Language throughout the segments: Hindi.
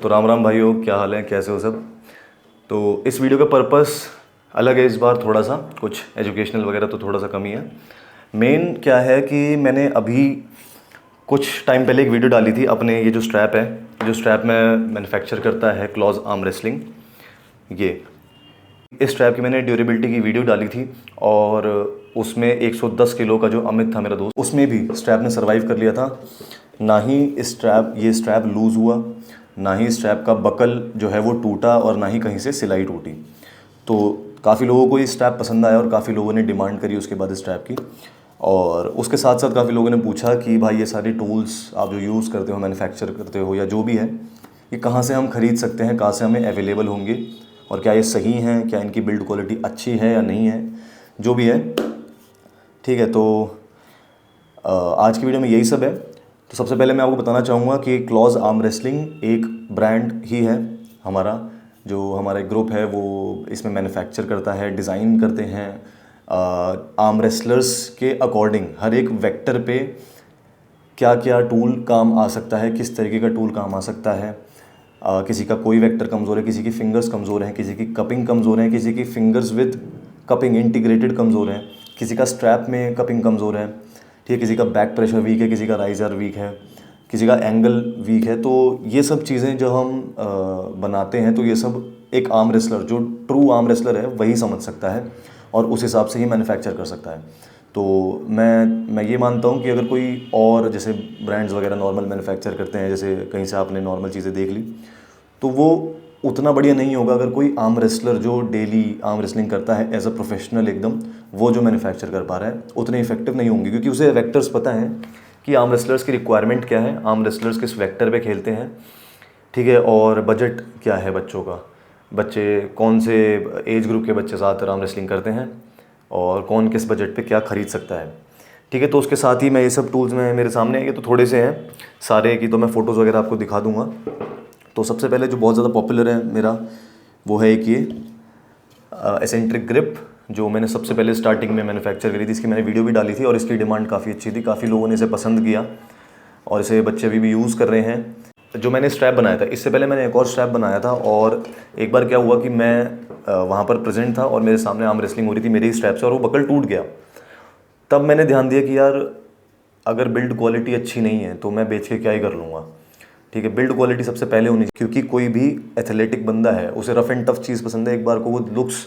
तो राम राम भाइयों, क्या हाल है, कैसे हो सब। तो इस वीडियो का पर्पस अलग है इस बार, थोड़ा सा कुछ एजुकेशनल वगैरह तो थोड़ा सा कम ही है। मेन क्या है कि मैंने अभी कुछ टाइम पहले एक वीडियो डाली थी अपने, ये जो स्ट्रैप है, जो स्ट्रैप में मैन्युफैक्चर करता है क्लॉज आर्म रेसलिंग, ये इस स्ट्रैप की मैंने ड्यूरेबिलिटी की वीडियो डाली थी। और उसमें 110 किलो का जो अमित था मेरा दोस्त, उसमें भी स्ट्रैप ने सर्वाइव कर लिया था। ना ही ये स्ट्रैप लूज़ हुआ, ना ही स्ट्रैप का बकल जो है वो टूटा, और ना ही कहीं से सिलाई टूटी। तो काफ़ी लोगों को ये स्ट्रैप पसंद आया और काफ़ी लोगों ने डिमांड करी उसके बाद इस स्ट्रैप की। और उसके साथ साथ काफ़ी लोगों ने पूछा कि भाई ये सारे टूल्स आप जो यूज़ करते हो, मैन्युफैक्चर करते हो या जो भी है, ये कहाँ से हम ख़रीद सकते हैं, कहाँ से हमें अवेलेबल होंगे, और क्या ये सही हैं, क्या इनकी बिल्ड क्वालिटी अच्छी है या नहीं है, जो भी है। ठीक है, तो आज की वीडियो में यही सब है। तो सबसे पहले मैं आपको बताना चाहूँगा कि क्लॉज आर्म रेसलिंग एक ब्रांड ही है हमारा, जो हमारा एक ग्रुप है वो इसमें मैन्युफैक्चर करता है, डिज़ाइन करते हैं आर्म रेसलर्स के अकॉर्डिंग हर एक वेक्टर पे क्या क्या टूल काम आ सकता है, किस तरीके का टूल काम आ सकता है। किसी का कोई वेक्टर कमज़ोर है, किसी की फिंगर्स कमज़ोर हैं, किसी की कपिंग कमज़ोर है, किसी की फिंगर्स विद कपिंग इंटीग्रेटेड कमज़ोर है, किसी का स्ट्रैप में कपिंग कमज़ोर है, ठीक है, किसी का बैक प्रेशर वीक है, किसी का राइज़र वीक है, किसी का एंगल वीक है। तो ये सब चीज़ें जो हम बनाते हैं, तो ये सब एक आर्म रेसलर, जो ट्रू आर्म रेसलर है, वही समझ सकता है और उस हिसाब से ही मैन्युफैक्चर कर सकता है। तो मैं ये मानता हूँ कि अगर कोई और जैसे ब्रांड्स वगैरह नॉर्मल मैन्युफैक्चर करते हैं, जैसे कहीं से आपने नॉर्मल चीज़ें देख ली, तो वो उतना बढ़िया नहीं होगा अगर कोई आर्म रेसलर जो डेली आर्म रेसलिंग करता है एज अ प्रोफेशनल एकदम, वो जो मैन्युफैक्चर कर पा रहा है, उतने इफेक्टिव नहीं होंगे, क्योंकि उसे वेक्टर्स पता है कि आर्म रेसलर्स की रिक्वायरमेंट क्या है, आर्म रेसलर्स किस वेक्टर पे खेलते हैं, ठीक है, और बजट क्या है बच्चों का, बच्चे कौन से एज ग्रुप के बच्चे ज़्यादातर आर्म रेसलिंग करते हैं, और कौन किस बजट पे क्या ख़रीद सकता है। ठीक है, तो उसके साथ ही मैं ये सब टूल्स में मेरे सामने, ये तो थोड़े से हैं, सारे की तो मैं फ़ोटोज़ वगैरह आपको दिखा दूंगा। तो सबसे पहले जो बहुत ज़्यादा पॉपुलर है मेरा, वो है एक ये एसेंट्रिक ग्रिप, जो मैंने सबसे पहले स्टार्टिंग में मैन्युफैक्चर करी थी। इसकी मैंने वीडियो भी डाली थी और इसकी डिमांड काफ़ी अच्छी थी, काफ़ी लोगों ने इसे पसंद किया और इसे बच्चे अभी भी यूज़ कर रहे हैं। जो मैंने स्ट्रैप बनाया था, इससे पहले मैंने एक और स्ट्रैप बनाया था, और एक बार क्या हुआ कि मैं वहाँ पर प्रेजेंट था और मेरे सामने आर्म रेसलिंग हो रही थी मेरे ही स्ट्रैप से, और वो बकल टूट गया। तब मैंने ध्यान दिया कि यार अगर बिल्ड क्वालिटी अच्छी नहीं है तो मैं बेच के क्या ही कर लूँगा। ठीक है, बिल्ड क्वालिटी सबसे पहले होनी चाहिए, क्योंकि कोई भी एथलेटिक बंदा है उसे रफ एंड टफ चीज़ पसंद है। एक बार को वो लुक्स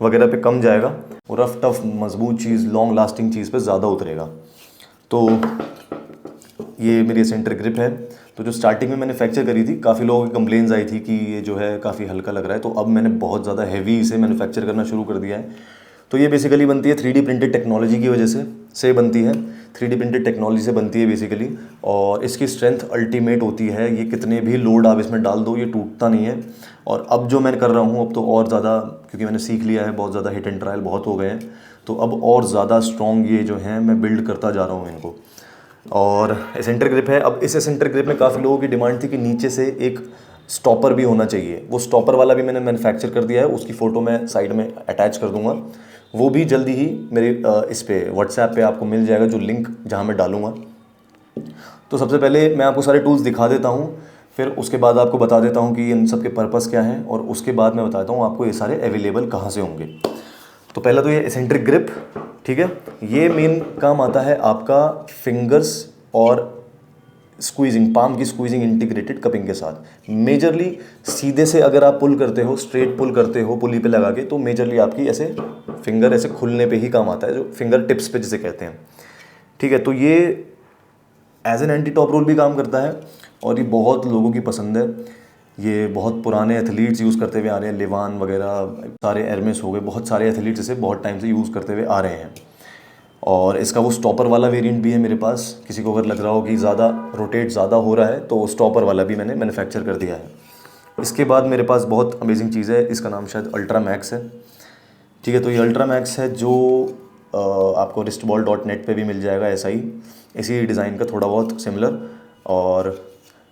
वगैरह पे कम जाएगा, वो रफ टफ मजबूत चीज़, लॉन्ग लास्टिंग चीज़ पे ज़्यादा उतरेगा। तो ये मेरी एसेंट्रिक ग्रिप है। तो जो स्टार्टिंग में मैंने फ्रैक्चर करी थी, काफ़ी लोगों की कंप्लेंट्स आई थी कि ये जो है काफ़ी हल्का लग रहा है, तो अब मैंने बहुत ज़्यादा हैवी इसे मैन्युफैक्चर करना शुरू कर दिया है। तो ये बेसिकली बनती है 3D प्रिंटेड टेक्नोलॉजी की वजह से बनती है, 3D प्रिंटेड टेक्नोलॉजी से बनती है बेसिकली। और इसकी स्ट्रेंथ अल्टीमेट होती है, ये कितने भी लोड आप इसमें डाल दो ये टूटता नहीं है। और अब जो मैं कर रहा हूँ, अब तो और ज़्यादा, क्योंकि मैंने सीख लिया है, बहुत ज़्यादा हिट एंड ट्रायल बहुत हो गए हैं, तो अब और ज़्यादा स्ट्रॉन्ग ये जो हैं मैं बिल्ड करता जा रहा हूँ इनको। और एसेंट्रिक ग्रिप है। अब इस एसेंट्रिक ग्रिप में काफ़ी लोगों की डिमांड थी कि नीचे से एक स्टॉपर भी होना चाहिए। वो स्टॉपर वाला भी मैंने मैन्युफैक्चर कर दिया है, उसकी फ़ोटो मैं साइड में अटैच कर दूंगा। वो भी जल्दी ही मेरे इस पे व्हाट्सएप पे आपको मिल जाएगा, जो लिंक जहाँ मैं डालूंगा। तो सबसे पहले मैं आपको सारे टूल्स दिखा देता हूँ, फिर उसके बाद आपको बता देता हूँ कि इन सब के पर्पस क्या हैं, और उसके बाद मैं बताता हूँ आपको ये सारे अवेलेबल कहाँ से होंगे। तो पहला तो ये एसेंट्रिक ग्रिप, ठीक है, ये मेन काम आता है आपका फिंगर्स और स्क्वीजिंग, पाम की स्क्वीजिंग इंटीग्रेटेड कपिंग के साथ। मेजरली सीधे से अगर आप पुल करते हो, स्ट्रेट पुल करते हो पुली पे लगा के, तो मेजरली आपकी ऐसे फिंगर ऐसे खुलने पे ही काम आता है, जो फिंगर टिप्स पे जिसे कहते हैं। ठीक है, तो ये as an anti top role भी काम करता है, और ये बहुत लोगों की पसंद है। ये बहुत पुराने एथलीट्स यूज़ करते हुए आ रहे हैं, लेवान वगैरह, सारे एरमेस हो गए, बहुत सारे एथलीट्स इसे बहुत टाइम से यूज़ करते हुए आ रहे हैं। और इसका वो स्टॉपर वाला वेरिएंट भी है मेरे पास। किसी को अगर लग रहा हो कि ज़्यादा रोटेट ज़्यादा हो रहा है, तो स्टॉपर वाला भी मैंने मैन्युफैक्चर कर दिया है। इसके बाद मेरे पास बहुत अमेजिंग चीज़ है, इसका नाम शायद अल्ट्रा मैक्स है। ठीक है, तो ये अल्ट्रा मैक्स है, जो आपको wristball.net पे भी मिल जाएगा, ऐसा ही इसी डिज़ाइन का, थोड़ा बहुत सिमिलर। और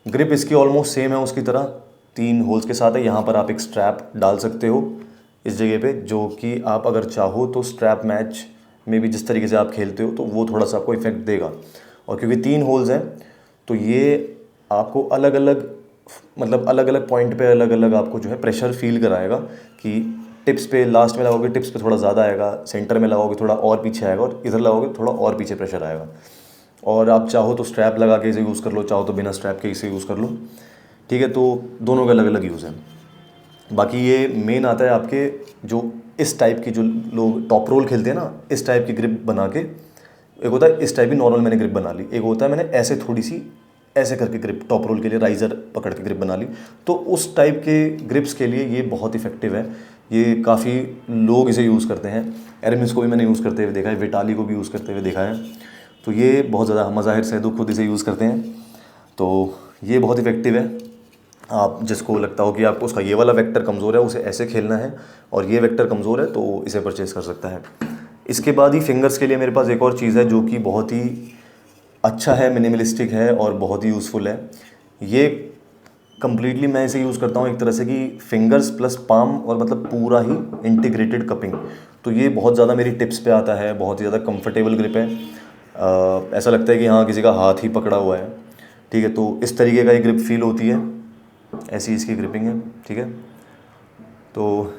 ग्रिप इसकी ऑलमोस्ट सेम है उसकी तरह, 3 होल्स के साथ है। यहाँ पर आप एक स्ट्रैप डाल सकते हो इस जगह पे, जो कि आप अगर चाहो तो स्ट्रैप मैच में भी जिस तरीके से आप खेलते हो, तो वो थोड़ा सा आपको इफेक्ट देगा। और क्योंकि 3 होल्स हैं, तो ये आपको अलग अलग मतलब अलग अलग पॉइंट पे अलग अलग आपको जो है प्रेशर फील कराएगा कि टिप्स पे लास्ट में लगाओगे टिप्स पे थोड़ा ज़्यादा आएगा, सेंटर में लगाओगे थोड़ा और पीछे आएगा, और इधर लगाओगे थोड़ा और पीछे प्रेशर आएगा। और आप चाहो तो स्ट्रैप लगा के इसे यूज़ कर लो, चाहो तो बिना स्ट्रैप के इसे यूज़ कर लो, ठीक है। तो दोनों का अलग अलग यूज़ है। बाकी ये मेन आता है आपके जो इस टाइप की जो लोग टॉप रोल खेलते हैं ना, इस टाइप की ग्रिप बना के, एक होता है इस टाइप की नॉर्मल मैंने ग्रिप बना ली, एक होता है मैंने ऐसे थोड़ी सी ऐसे करके ग्रिप टॉप रोल के लिए राइज़र पकड़ के ग्रिप बना ली। तो उस टाइप के ग्रिप्स के लिए ये बहुत इफेक्टिव है। ये काफ़ी लोग इसे यूज़ करते हैं। एरमिस को भी मैंने यूज़ करते हुए देखा है, विटाली को भी यूज़ करते हुए देखा है। तो ये बहुत ज़्यादा, मज़ाहिर सैदू खुद इसे यूज़ करते हैं, तो ये बहुत इफेक्टिव है। आप जिसको लगता हो कि आपको उसका ये वाला वेक्टर कमज़ोर है, उसे ऐसे खेलना है, और ये वेक्टर कमज़ोर है तो इसे परचेज़ कर सकता है। इसके बाद ही फिंगर्स के लिए मेरे पास एक और चीज़ है जो कि बहुत ही अच्छा है, मिनिमलिस्टिक है और बहुत ही यूज़फुल है। ये कम्प्लीटली मैं इसे यूज़ करता हूँ एक तरह से कि फिंगर्स प्लस पाम, और मतलब पूरा ही इंटीग्रेटेड कपिंग। तो ये बहुत ज़्यादा मेरी टिप्स पे आता है, बहुत ही ज़्यादा कंफर्टेबल ग्रिप है। ऐसा लगता है कि हाँ किसी का हाथ ही पकड़ा हुआ है, ठीक है। तो इस तरीके का ये ग्रिप फील होती है, ऐसी इसकी ग्रिपिंग है, ठीक है। तो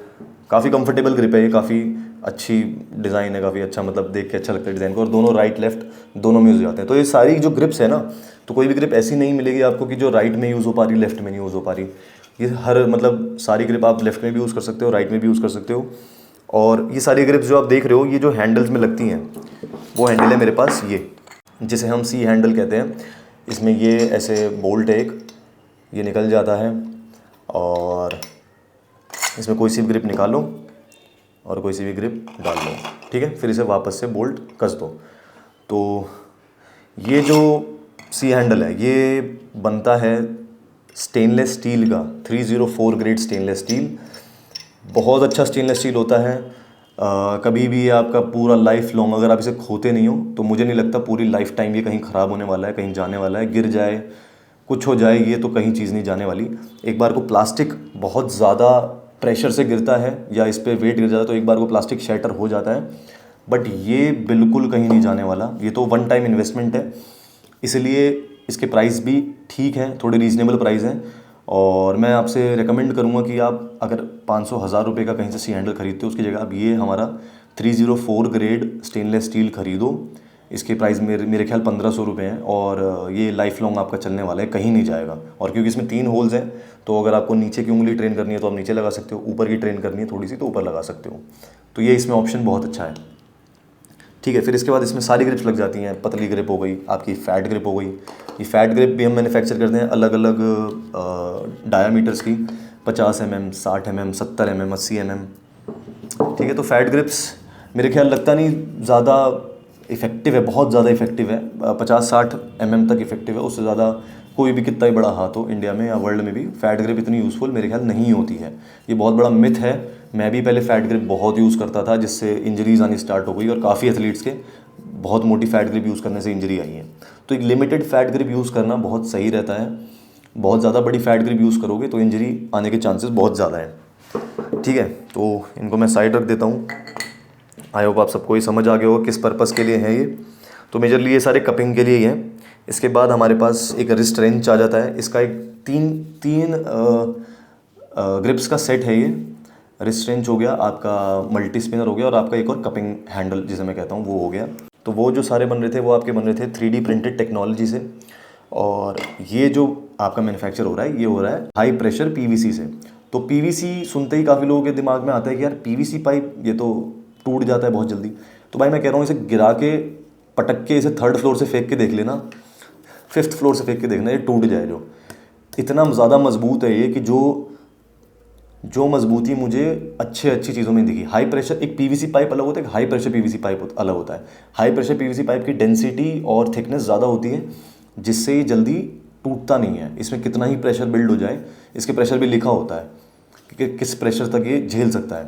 काफ़ी कंफर्टेबल ग्रिप है ये, काफ़ी अच्छी डिज़ाइन है, काफ़ी अच्छा, मतलब देख के अच्छा लगता है डिज़ाइन को, और दोनों राइट लेफ़्ट दोनों में यूज़ हो जाते हैं। तो ये सारी जो ग्रिप्स है ना, तो कोई भी ग्रिप ऐसी नहीं मिलेगी आपको कि जो राइट में यूज़ हो पा रही, लेफ़्ट में नहीं यूज़ हो पा रही। ये हर मतलब सारी ग्रिप आप लेफ़्ट में भी यूज़ कर सकते हो, राइट में भी यूज़ कर सकते हो। और ये सारी ग्रिप्स जो आप देख रहे हो, ये जो हैंडल्स में लगती हैं, वो हैंडल है मेरे पास ये, जिसे हम सी हैंडल कहते हैं। इसमें ये ऐसे बोल्ट है एक, ये निकल जाता है, और इसमें कोई सी भी ग्रिप निकालो और कोई सी भी ग्रिप डाल लो, ठीक है। फिर इसे वापस से बोल्ट कस दो। तो ये जो सी हैंडल है ये बनता है स्टेनलेस स्टील का, 304 ग्रेड स्टेनलेस स्टील। बहुत अच्छा स्टेनलेस स्टील होता है। कभी भी आपका पूरा लाइफ लॉन्ग अगर आप इसे खोते नहीं हो, तो मुझे नहीं लगता पूरी लाइफ टाइम ये कहीं ख़राब होने वाला है, कहीं जाने वाला है, गिर जाए कुछ हो जाए, ये तो कहीं चीज़ नहीं जाने वाली। एक बार को प्लास्टिक बहुत ज़्यादा प्रेशर से गिरता है या इस पर वेट गिर जाता है तो एक बार को प्लास्टिक शैटर हो जाता है, बट ये बिल्कुल कहीं नहीं जाने वाला। ये तो वन टाइम इन्वेस्टमेंट है, इसलिए इसके प्राइस भी ठीक हैं, थोड़े रीज़नेबल प्राइस हैं। और मैं आपसे रेकमेंड करूँगा कि आप अगर 500-1000 रुपये का कहीं से सी हैंडल खरीदते हो, उसकी जगह आप ये हमारा 304 ग्रेड स्टेनलेस स्टील खरीदो। इसके प्राइस मेरे ख्याल 1500 रुपये हैं, और ये लाइफ लॉन्ग आपका चलने वाला है, कहीं नहीं जाएगा। और क्योंकि इसमें 3 होल्स हैं, तो अगर आपको नीचे की उंगली ट्रेन करनी है तो आप नीचे लगा सकते हो, ऊपर की ट्रेन करनी है थोड़ी सी तो ऊपर लगा सकते हो। तो ये इसमें ऑप्शन बहुत अच्छा है, ठीक है। फिर इसके बाद इसमें सारी ग्रिप्स लग जाती हैं। पतली ग्रिप हो गई, आपकी फ़ैट ग्रिप हो गई। ये फ़ैट ग्रिप भी हम मैन्युफैक्चर करते हैं अलग अलग डायामीटर्स की, 50 mm, 60 mm, 70 mm, 80 mm, ठीक है। तो फ़ैट ग्रिप्स मेरे ख्याल लगता नहीं ज़्यादा इफ़ेक्टिव है, बहुत ज़्यादा इफ़ेक्टिव है, 50-60 mm तक इफ़ेक्टिव है। उससे ज़्यादा कोई भी कितना ही बड़ा हाथ हो इंडिया में या वर्ल्ड में भी फ़ैट ग्रिप इतनी यूज़फुल मेरे ख्याल नहीं होती है। ये बहुत बड़ा मिथ है। मैं भी पहले फ़ैट ग्रिप बहुत यूज़ करता था, जिससे इंजरीज़ आनी स्टार्ट हो गई, और काफ़ी एथलीट्स के बहुत मोटी फ़ैट ग्रिप यूज़ करने से इंजरी आई है। तो एक लिमिटेड फ़ैट ग्रिप यूज़ करना बहुत सही रहता है। बहुत ज़्यादा बड़ी फ़ैट ग्रिप यूज़ करोगे तो इंजरी आने के चांसेस बहुत ज़्यादा हैं, ठीक है। तो इनको मैं साइड रख देता हूँ। आई होप आप सबको ही समझ आ गया होगा किस पर्पज़ के लिए है ये। तो मेजरली ये सारे कपिंग के लिए ही हैं। इसके बाद हमारे पास एक रिस्ट रेंच आ जाता है। इसका एक तीन ग्रिप्स का सेट है ये। रिस्ट रेंच हो गया, आपका मल्टी स्पिनर हो गया, और आपका एक और कपिंग हैंडल जिसे मैं कहता हूँ वो हो गया। तो वो जो सारे बन रहे थे वो आपके बन रहे थे 3D प्रिंटेड टेक्नोलॉजी से। और ये जो आपका मैन्युफैक्चर हो रहा है, ये हो रहा है हाई प्रेशर PVC से। तो PVC सुनते ही काफ़ी लोगों के दिमाग में आता है कि यार PVC पाइप ये तो टूट जाता है बहुत जल्दी। तो भाई मैं कह रहा हूँ इसे गिरा के पटक के इसे 3rd फ्लोर से फेंक के देख लेना, 5th फ्लोर से फेंक के देखना, ये टूट जाए। जो इतना ज़्यादा मजबूत है ये कि जो मजबूती मुझे अच्छी चीज़ों में दिखी। हाई प्रेशर एक PVC पाइप अलग होता है, एक हाई प्रेशर PVC पाइप अलग होता है। हाई प्रेशर PVC पाइप की डेंसिटी और थिकनेस ज़्यादा होती है, जिससे ये जल्दी टूटता नहीं है। इसमें कितना ही प्रेशर बिल्ड हो जाए, इसके प्रेशर भी लिखा होता है कि किस प्रेशर तक ये झेल सकता है।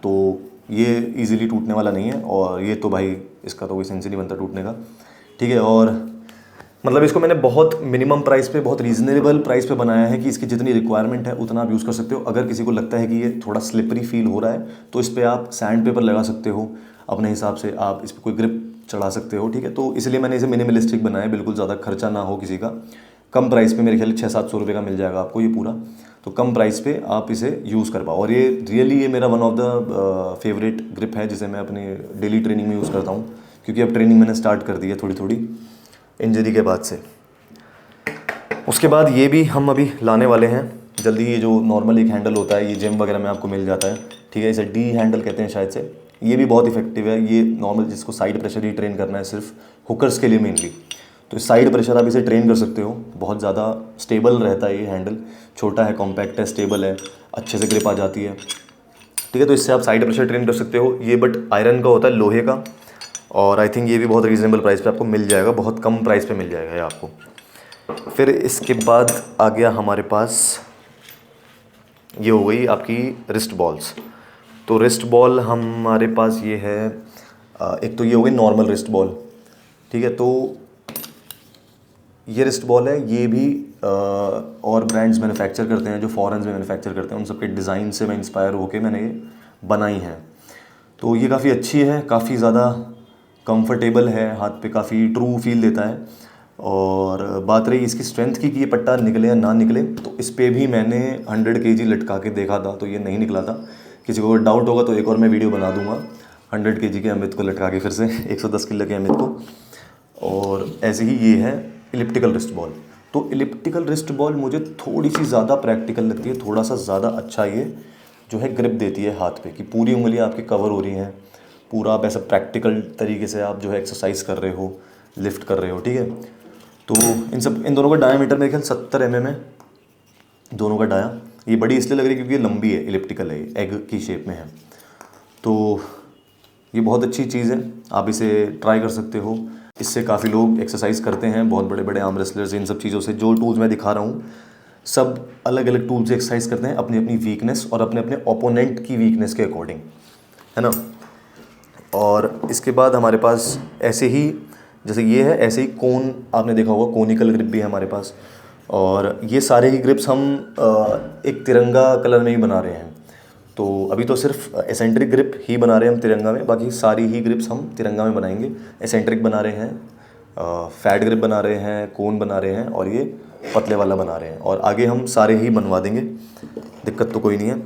तो ये इजीली टूटने वाला नहीं है, और ये तो भाई इसका तो कोई सेंस ही नहीं बनता टूटने का, ठीक है। और मतलब इसको मैंने बहुत मिनिमम प्राइस पे, बहुत रीज़नेबल प्राइस पे बनाया है कि इसकी जितनी रिक्वायरमेंट है उतना आप यूज़ कर सकते हो। अगर किसी को लगता है कि ये थोड़ा स्लिपरी फील हो रहा है तो इस पर आप सैंड पेपर लगा सकते हो अपने हिसाब से, आप इस पर कोई ग्रिप चढ़ा सकते हो, ठीक है। तो इसलिए मैंने इसे मिनिमलिस्टिक बनाया, बिल्कुल ज़्यादा खर्चा ना हो किसी का, कम प्राइस पे, मेरे ख्याल 600-700 रुपये का मिल जाएगा आपको ये पूरा। तो कम प्राइस पे आप इसे यूज़ कर पाओ। और ये रियली ये मेरा one of the favourite grip है जिसे मैं अपनी डेली ट्रेनिंग में यूज़ करता हूँ, क्योंकि अब ट्रेनिंग मैंने स्टार्ट कर दी है थोड़ी थोड़ी इंजरी के बाद से। उसके बाद ये भी हम अभी लाने वाले हैं जल्दी। ये जो नॉर्मल एक हैंडल होता है, ये जिम वगैरह में आपको मिल जाता है, ठीक है, इसे डी हैंडल कहते हैं शायद से। ये भी बहुत इफेक्टिव है। ये नॉर्मल जिसको साइड प्रेशर ही ट्रेन करना है सिर्फ, हुकर्स के लिए मेनली, तो साइड प्रेशर आप इसे ट्रेन कर सकते हो। बहुत ज़्यादा स्टेबल रहता है ये हैंडल, छोटा है, कॉम्पैक्ट है, स्टेबल है, अच्छे से ग्रिप आ जाती है, ठीक है। तो इससे आप साइड प्रेशर ट्रेन कर सकते हो। ये बट आयरन का होता है, लोहे का, और आई थिंक ये भी बहुत रीज़नेबल प्राइस पे आपको मिल जाएगा, बहुत कम प्राइस पे मिल जाएगा ये आपको। फिर इसके बाद आ गया हमारे पास, ये हो गई आपकी रिस्ट बॉल्स। तो रिस्ट बॉल हमारे पास ये है, एक तो ये हो गई नॉर्मल रिस्ट बॉल, ठीक है। तो ये रिस्ट बॉल है, ये भी और ब्रांड्स मैन्युफैक्चर करते हैं जो फॉरेन में मैन्युफैक्चर करते हैं, उन सबके डिज़ाइन से मैं इंस्पायर होकर मैंने ये बनाई हैं। तो ये काफ़ी अच्छी है, काफ़ी ज़्यादा कंफर्टेबल है, हाथ पे काफ़ी ट्रू फील देता है। और बात रही इसकी स्ट्रेंथ की कि ये पट्टा निकले या ना निकले, तो इस पर भी मैंने 100 kg लटका के देखा था, तो ये नहीं निकला था। किसी को अगर डाउट होगा तो एक और मैं वीडियो बना दूंगा 100 kg के अमित को लटका के, फिर से 110 किलो के अमित को। और ऐसे ही ये है इलिप्टिकल रिस्ट बॉल। तो इलिप्टिकल रिस्ट बॉल मुझे थोड़ी सी ज़्यादा प्रैक्टिकल लगती है, थोड़ा सा ज़्यादा अच्छा ये जो है ग्रिप देती है हाथ पे, कि पूरी उंगलियां आपकी कवर हो रही हैं, पूरा आप ऐसा प्रैक्टिकल तरीके से आप जो है एक्सरसाइज कर रहे हो, लिफ्ट कर रहे हो, ठीक है। तो इन दोनों का डायामीटर मेरे ख्याल 70 mm है, दोनों का डाया। ये बड़ी इसलिए लग रही है क्योंकि ये लंबी है, इलिप्टिकल है, एग की शेप में है। तो ये बहुत अच्छी चीज़ है, आप इसे ट्राई कर सकते हो। इससे काफ़ी लोग एक्सरसाइज करते हैं, बहुत बड़े बड़े आर्म रेसलर्स, इन सब चीज़ों से। जो टूल्स मैं दिखा रहा हूँ सब अलग अलग टूल से एक्सरसाइज करते हैं, अपनी अपनी वीकनेस और अपने अपने ओपोनेंट की वीकनेस के अकॉर्डिंग, है ना। और इसके बाद हमारे पास ऐसे ही, जैसे ये है, ऐसे ही कोन आपने देखा होगा, कोनिकल ग्रिप भी है हमारे पास। और ये सारे ही ग्रिप्स हम एक तिरंगा कलर में ही बना रहे हैं। तो अभी तो सिर्फ एसेंट्रिक ग्रिप ही बना रहे हैं हम तिरंगा में, बाकी सारी ही ग्रिप्स हम तिरंगा में बनाएंगे। एसेंट्रिक बना रहे हैं, फैट ग्रिप बना रहे हैं, कोन बना रहे हैं, और ये पतले वाला बना रहे हैं। और आगे हम सारे ही बनवा देंगे, दिक्कत तो कोई नहीं है।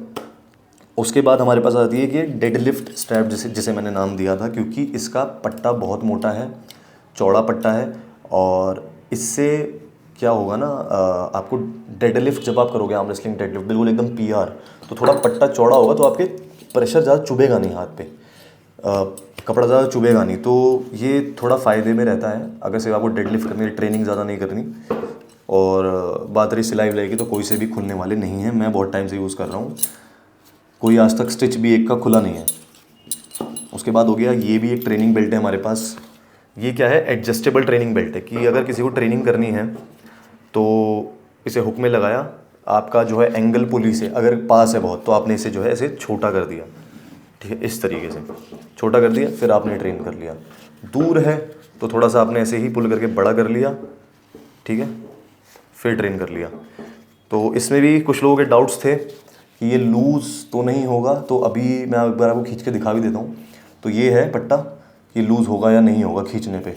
उसके बाद हमारे पास आती है कि डेड लिफ्ट स्ट्रैप, जिसे मैंने नाम दिया था, क्योंकि इसका पट्टा बहुत मोटा है, चौड़ा पट्टा है। और इससे क्या होगा ना, आपको डेड लिफ्ट जब आप करोगे, आर्म रेसलिंग डेड लिफ्ट बिल्कुल एकदम PR, तो थोड़ा पट्टा चौड़ा होगा, तो आपके प्रेशर ज़्यादा चुभेगा नहीं हाथ पे, कपड़ा ज़्यादा चुभेगा नहीं। तो ये थोड़ा फ़ायदे में रहता है अगर सिर्फ आपको डेड लिफ्ट करनी है, ट्रेनिंग ज़्यादा नहीं करनी। और बात रही सिलाई विलाई की, तो कोई से भी खुलने वाले नहीं हैं, मैं बहुत टाइम से यूज़ कर रहा हूँ, कोई आज तक स्टिच भी एक का खुला नहीं है। उसके बाद हो गया, ये भी एक ट्रेनिंग बेल्ट है हमारे पास। ये क्या है, एडजस्टेबल ट्रेनिंग बेल्ट है, कि अगर किसी को ट्रेनिंग करनी है तो इसे हुक में लगाया, आपका जो है एंगल पुली से अगर पास है बहुत, तो आपने इसे जो है ऐसे छोटा कर दिया, ठीक है, इस तरीके से छोटा कर दिया, फिर आपने ट्रेन कर लिया। दूर है तो थोड़ा सा आपने ऐसे ही पुल करके बड़ा कर लिया, ठीक है, फिर ट्रेन कर लिया। तो इसमें भी कुछ लोगों के डाउट्स थे कि ये लूज़ तो नहीं होगा, तो अभी मैं एक बार आपको खींच के दिखा भी देता हूँ। तो ये है पट्टा, कि लूज़ होगा या नहीं होगा खींचने पे।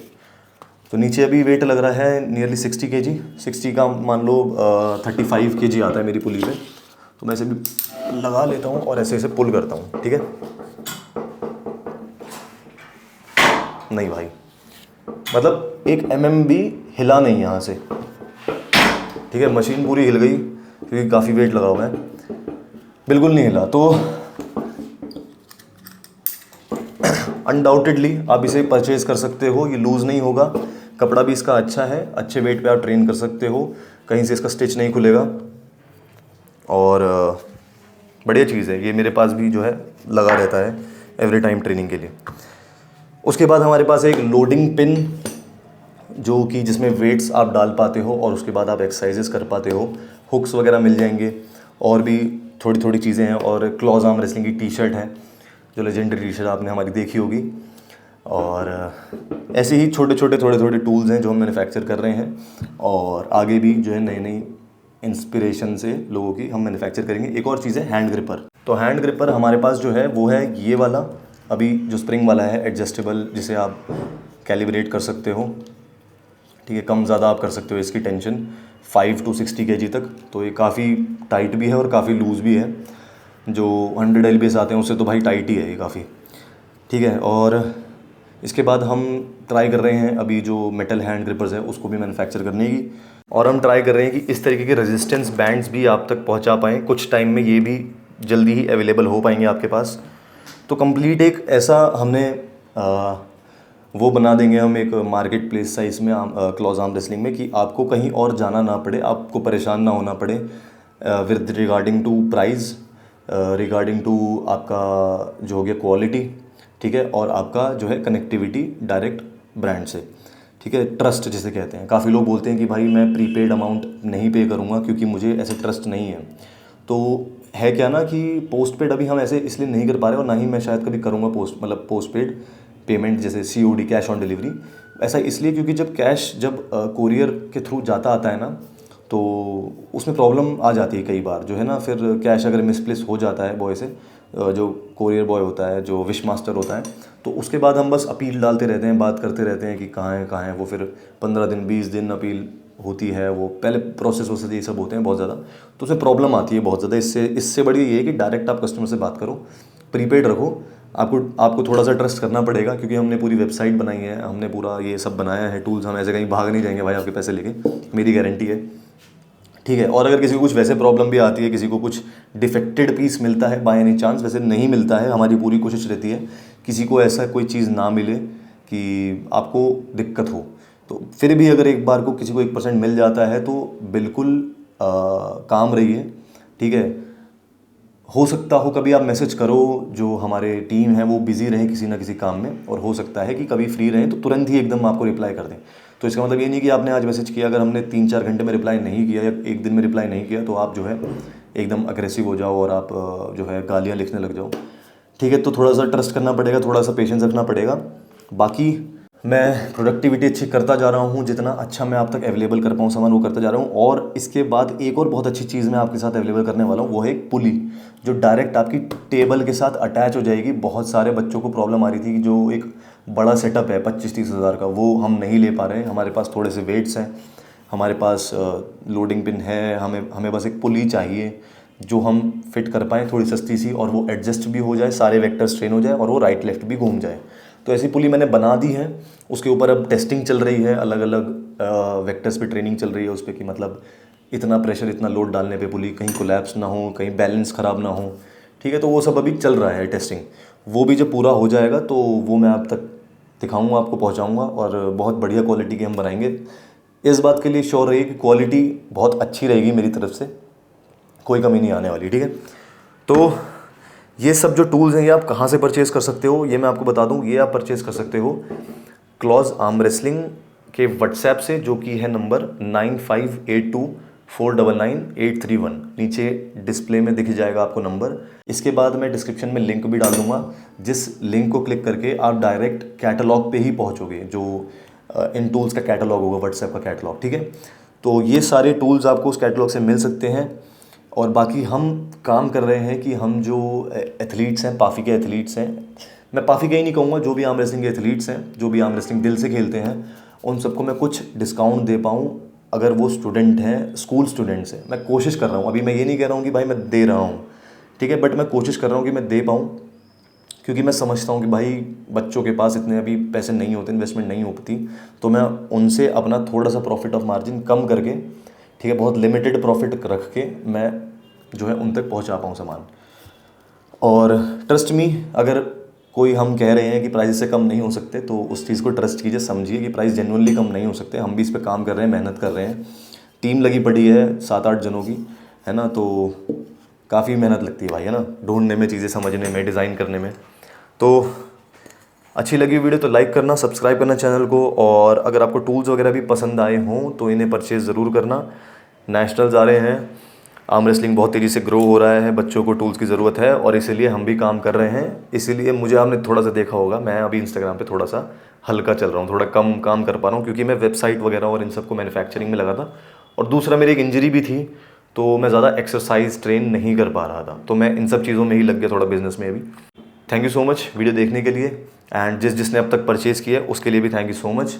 तो नीचे अभी वेट लग रहा है नियरली 60 kg, 60 का मान लो 35 kg आता है मेरी पुली पे। तो मैं इसे भी लगा लेता हूँ और ऐसे ऐसे पुल करता हूँ, ठीक है। नहीं भाई, मतलब 1 mm भी हिला नहीं यहाँ से, ठीक है। मशीन पूरी हिल गई क्योंकि काफ़ी वेट लगा हुआ है, बिल्कुल नहीं हिला। तो अनडाउटेडली आप इसे परचेज़ कर सकते हो, ये लूज़ नहीं होगा, कपड़ा भी इसका अच्छा है, अच्छे वेट पे आप ट्रेन कर सकते हो, कहीं से इसका स्टिच नहीं खुलेगा। और बढ़िया चीज़ है ये, मेरे पास भी जो है लगा रहता है एवरी टाइम ट्रेनिंग के लिए। उसके बाद हमारे पास एक लोडिंग पिन, जो कि जिसमें वेट्स आप डाल पाते हो और उसके बाद आप एक्सरसाइजेस कर पाते हो। हुक्स वगैरह मिल जाएंगे, और भी थोड़ी थोड़ी चीज़ें हैं। और क्लॉज आर्म रेसलिंग की टी-शर्ट है, जो लेजेंडरी टी-शर्ट आपने हमारी देखी होगी। और ऐसे ही छोटे छोटे थोड़े थोड़े टूल्स हैं जो हम मैन्युफैक्चर कर रहे हैं, और आगे भी जो है नई नई इंस्पिरेशन से लोगों की हम मैन्युफैक्चर करेंगे। एक और चीज़ है हैंड ग्रिपर। तो हैंड ग्रिपर हमारे पास जो है वो है ये वाला, अभी जो स्प्रिंग वाला है एडजस्टेबल, जिसे आप कैलिब्रेट कर सकते हो, ठीक है, कम ज़्यादा आप कर सकते हो इसकी टेंशन 5 to 60 kg तक। तो ये काफ़ी टाइट भी है और काफ़ी लूज़ भी है। जो 100 LBS आते हैं उससे तो भाई टाइट ही है ये काफ़ी, ठीक है। और इसके बाद हम ट्राई कर रहे हैं अभी जो मेटल हैंड ग्रिपर्स है उसको भी मैन्युफैक्चर करने की, और हम ट्राई कर रहे हैं कि इस तरीके के रेजिस्टेंस बैंड्स भी आप तक पहुंचा पाएँ। कुछ टाइम में ये भी जल्दी ही अवेलेबल हो पाएंगे आपके पास। तो कंप्लीट एक ऐसा हमने वो बना देंगे हम एक मार्केट प्लेस सा इसमें क्लॉज आर्म रेसलिंग में, कि आपको कहीं और जाना ना पड़े, आपको परेशान ना होना पड़े with regarding to price, regarding to आपका जो हो गया क्वालिटी, ठीक है, और आपका जो है कनेक्टिविटी डायरेक्ट ब्रांड से, ठीक है, ट्रस्ट जिसे कहते हैं। काफ़ी लोग बोलते हैं कि भाई मैं प्रीपेड अमाउंट नहीं पे करूँगा क्योंकि मुझे ऐसे ट्रस्ट नहीं है। तो है क्या ना कि पोस्ट पेड अभी हम ऐसे इसलिए नहीं कर पा रहे, और ना ही मैं शायद कभी करूँगा पोस्ट पेड पेमेंट जैसे COD, कैश ऑन डिलीवरी। ऐसा इसलिए क्योंकि जब कैश कोरियर के थ्रू जाता आता है ना, तो उसमें प्रॉब्लम आ जाती है कई बार, जो है ना, फिर कैश अगर मिसप्लेस हो जाता है बॉय से, जो कोरियर बॉय होता है, जो विश मास्टर होता है, तो उसके बाद हम बस अपील डालते रहते हैं, बात करते रहते हैं कि कहाँ है वो। फिर 15 दिन 20 दिन अपील होती है, वो पहले प्रोसेस वोसेस ये सब होते हैं बहुत ज़्यादा, तो उसमें प्रॉब्लम आती है बहुत ज़्यादा। इससे बड़ी ये है कि डायरेक्ट आप कस्टमर से बात करो, प्रीपेड रखो। आपको थोड़ा सा ट्रस्ट करना पड़ेगा क्योंकि हमने पूरी वेबसाइट बनाई है, हमने पूरा ये सब बनाया है टूल्स, हम ऐसे कहीं भाग नहीं जाएंगे भाई आपके पैसे लेके, मेरी गारंटी है, ठीक है। और अगर किसी को कुछ वैसे प्रॉब्लम भी आती है, किसी को कुछ डिफेक्टेड पीस मिलता है बाय एनी चांस, वैसे नहीं मिलता है, हमारी पूरी कोशिश रहती है किसी को ऐसा कोई चीज़ ना मिले कि आपको दिक्कत हो। तो फिर भी अगर एक बार को किसी को 1% मिल जाता है तो बिल्कुल काम रहिए, ठीक है। हो सकता हो कभी आप मैसेज करो, जो हमारे टीम है वो बिज़ी रहे किसी ना किसी काम में, और हो सकता है कि कभी फ्री रहें तो तुरंत ही एकदम आपको रिप्लाई कर दें। तो इसका मतलब ये नहीं कि आपने आज मैसेज किया, अगर हमने 3-4 घंटे में रिप्लाई नहीं किया या एक दिन में रिप्लाई नहीं किया तो आप जो है एकदम अग्रेसिव हो जाओ और आप जो है गालियाँ लिखने लग जाओ, ठीक है। तो थोड़ा सा ट्रस्ट करना पड़ेगा, थोड़ा सा पेशेंस रखना पड़ेगा। बाकी मैं प्रोडक्टिविटी अच्छी करता जा रहा हूँ, जितना अच्छा मैं आप तक अवेलेबल कर पाऊँ सामान वो करता जा रहा हूँ। और इसके बाद एक और बहुत अच्छी चीज़ मैं आपके साथ अवेलेबल करने वाला हूँ, वो है एक पुली जो डायरेक्ट आपकी टेबल के साथ अटैच हो जाएगी। बहुत सारे बच्चों को प्रॉब्लम आ रही थी कि जो एक बड़ा सेटअप है 25-30 हज़ार का, वो हम नहीं ले पा रहे हैं। हमारे पास थोड़े से वेट्स हैं, हमारे पास लोडिंग पिन है, हमें बस एक पुली चाहिए जो हम फिट कर पाएँ थोड़ी सस्ती सी, और वो एडजस्ट भी हो जाए, सारे वेक्टर्स ट्रेन हो जाए और वो राइट लेफ्ट भी घूम जाए। तो ऐसी पुली मैंने बना दी है, उसके ऊपर अब टेस्टिंग चल रही है, अलग अलग वेक्टर्स पे ट्रेनिंग चल रही है उस पर कि मतलब इतना प्रेशर इतना लोड डालने पे पुली कहीं कोलैप्स ना हो, कहीं बैलेंस ख़राब ना हो, ठीक है। तो वो सब अभी चल रहा है टेस्टिंग, वो भी जब पूरा हो जाएगा तो वो मैं आप तक दिखाऊंगा, आपको पहुंचाऊंगा, और बहुत बढ़िया क्वालिटी के हम बनाएंगे। इस बात के लिए श्योर रहिए कि क्वालिटी बहुत अच्छी रहेगी मेरी तरफ से, कोई कमी नहीं आने वाली, ठीक है। तो ये सब जो टूल्स हैं ये आप कहाँ से परचेज़ कर सकते हो ये मैं आपको बता दूं। ये आप परचेज़ कर सकते हो क्लॉज आर्म रेसलिंग के व्हाट्सएप से, जो कि है नंबर 9582499831। नीचे डिस्प्ले में दिख जाएगा आपको नंबर। इसके बाद मैं डिस्क्रिप्शन में लिंक भी डाल दूंगा, जिस लिंक को क्लिक करके आप डायरेक्ट कैटलॉग पे ही पहुंचोगे, जो इन टूल्स का कैटलॉग होगा, व्हाट्सएप का कैटलॉग, ठीक है। तो ये सारे टूल्स आपको उस कैटलॉग से मिल सकते हैं। और बाकी हम काम कर रहे हैं कि हम जो एथलीट्स हैं, पाफी के एथलीट्स हैं, मैं पाफी के ही नहीं कहूँगा, जो भी आर्म रेसलिंग के एथलीट्स हैं, जो भी आर्म रेसलिंग दिल से खेलते हैं, उन सबको मैं कुछ डिस्काउंट दे पाऊँ अगर वो स्टूडेंट हैं, स्कूल स्टूडेंट्स हैं। मैं कोशिश कर रहा हूँ, अभी मैं ये नहीं कह रहा हूँ कि भाई मैं दे रहा हूँ, ठीक है, बट मैं कोशिश कर रहा हूँ कि मैं दे पाऊँ, क्योंकि मैं समझता हूँ कि भाई बच्चों के पास इतने अभी पैसे नहीं होते, इन्वेस्टमेंट नहीं होती, तो मैं उनसे अपना थोड़ा सा प्रॉफिट ऑफ मार्जिन कम करके, ठीक है, बहुत लिमिटेड प्रॉफिट रख के मैं जो है उन तक पहुंचा पाऊँ सामान। और ट्रस्ट मी, अगर कोई हम कह रहे हैं कि प्राइस से कम नहीं हो सकते, तो उस चीज़ को ट्रस्ट कीजिए, समझिए कि प्राइस जेन्युइनली कम नहीं हो सकते। हम भी इस पर काम कर रहे हैं, मेहनत कर रहे हैं, टीम लगी पड़ी है 7-8 जनों की, है ना। तो काफ़ी मेहनत लगती है भाई, है ना, ढूंढने में, चीज़ें समझने में, डिज़ाइन करने में। तो अच्छी लगी वीडियो तो लाइक करना, सब्सक्राइब करना चैनल को, और अगर आपको टूल्स वगैरह भी पसंद आए हों तो इन्हें परचेज़ ज़रूर करना। नेशनल्स आ रहे हैं, आर्म रेसलिंग बहुत तेज़ी से ग्रो हो रहा है, बच्चों को टूल्स की ज़रूरत है, और इसीलिए हम भी काम कर रहे हैं। इसीलिए मुझे आपने थोड़ा सा देखा होगा, मैं अभी इंस्टाग्राम पे थोड़ा सा हल्का चल रहा हूँ, थोड़ा कम काम कर पा रहा हूँ, क्योंकि मैं वेबसाइट वगैरह और इन सबको मैन्युफैक्चरिंग में लगा था। और दूसरा, मेरी एक इंजरी भी थी, तो मैं ज़्यादा एक्सरसाइज ट्रेन नहीं कर पा रहा था, तो मैं इन सब चीज़ों में ही लग गया, थोड़ा बिजनेस में भी। Thank you so much video देखने के लिए, एंड जिसने अब तक परचेज़ किया उसके लिए भी थैंक यू सो मच।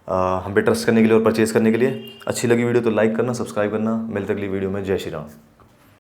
हम पे ट्रस्ट करने के लिए और परचेज़ करने के लिए। अच्छी लगी वीडियो तो लाइक करना, सब्सक्राइब करना। मिलते अगली वीडियो में। जय श्री राम।